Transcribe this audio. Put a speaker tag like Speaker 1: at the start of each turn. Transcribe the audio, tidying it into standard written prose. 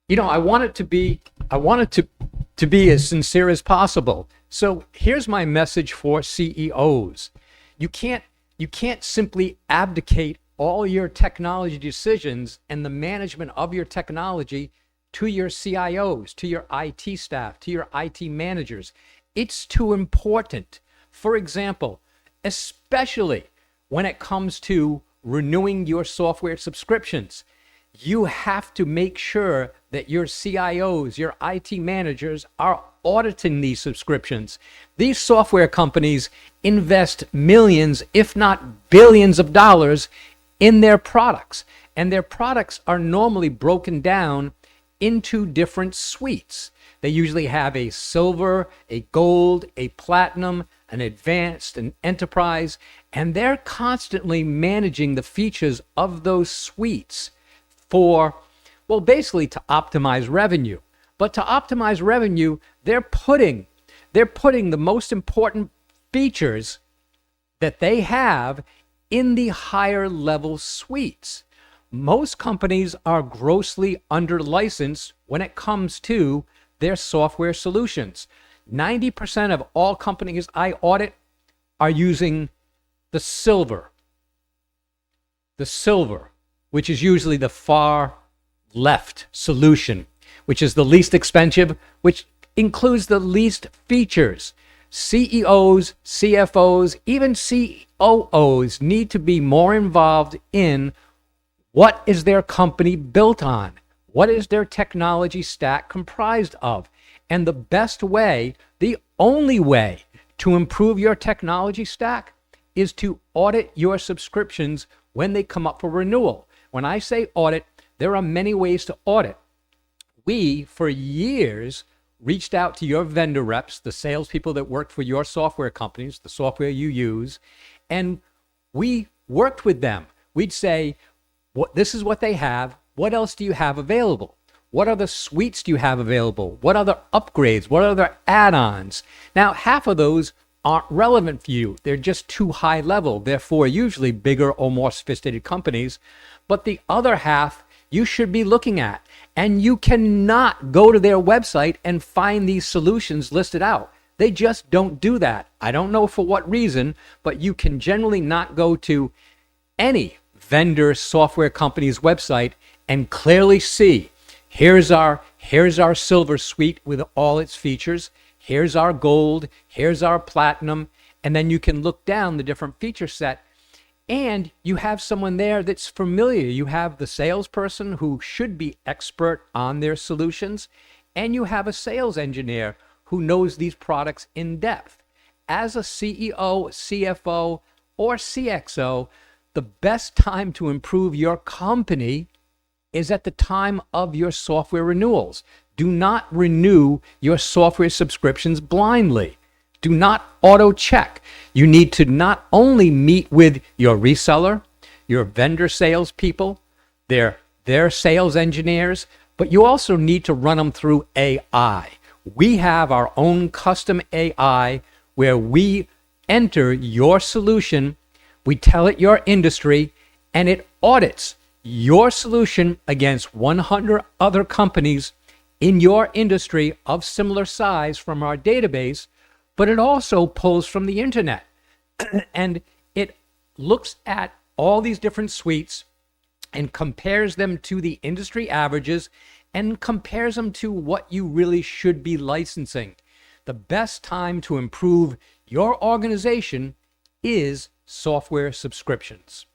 Speaker 1: I want it to be, I want it to be as sincere as possible. So here's my message for CEOs. You can't, you can't simply abdicate all your technology decisions and the management of your technology to your CIOs, to your IT staff, to your IT managers. It's too important. For example, especially when it comes to renewing your software subscriptions, you have to make sure that your CIOs, your IT managers are auditing these subscriptions. These software companies invest millions, if not billions of dollars in their products, and their products are normally broken down into different suites. They usually have a silver, a gold, a platinum, an advanced, an enterprise, and they're constantly managing the features of those suites for, well, basically to optimize revenue. But to optimize revenue, they're putting the most important features that they have in the higher level suites. Most companies are grossly under licensed when it comes to their software solutions. 90% of all companies I audit are using the silver, which is usually the far left solution, which is the least expensive, which includes the least features. CEOs, CFOs, even COOs need to be more involved in what is their company built on? What is their technology stack comprised of? And the best way, the only way to improve your technology stack is to audit your subscriptions when they come up for renewal. When I say audit, there are many ways to audit. We, for years, reached out to your vendor reps, the salespeople that work for your software companies, the software you use, and we worked with them. We'd say, this is what they have. What else do you have available? What other suites do you have available? What other upgrades? What other add-ons? Now, half of those aren't relevant for you. They're just too high level. Therefore, usually bigger or more sophisticated companies. But the other half you should be looking at. And you cannot go to their website and find these solutions listed out. They just don't do that. I don't know for what reason, but you can generally not go to any vendor software company's website and clearly see, here's our silver suite with all its features, here's our gold, here's our platinum, and then you can look down the different feature set and you have someone there that's familiar. You have the salesperson who should be expert on their solutions, and you have a sales engineer who knows these products in depth. As a CEO, CFO, or CXO, the best time to improve your company is at the time of your software renewals. Do not renew your software subscriptions blindly. Do not auto check. You need to not only meet with your reseller, your vendor salespeople, their sales engineers, but you also need to run them through AI. We have our own custom AI where we enter your solution, we tell it your industry, and it audits your solution against 100 other companies in your industry of similar size from our database, but it also pulls from the internet. And it looks at all these different suites and compares them to the industry averages and compares them to what you really should be licensing. The best time to improve your organization is software subscriptions.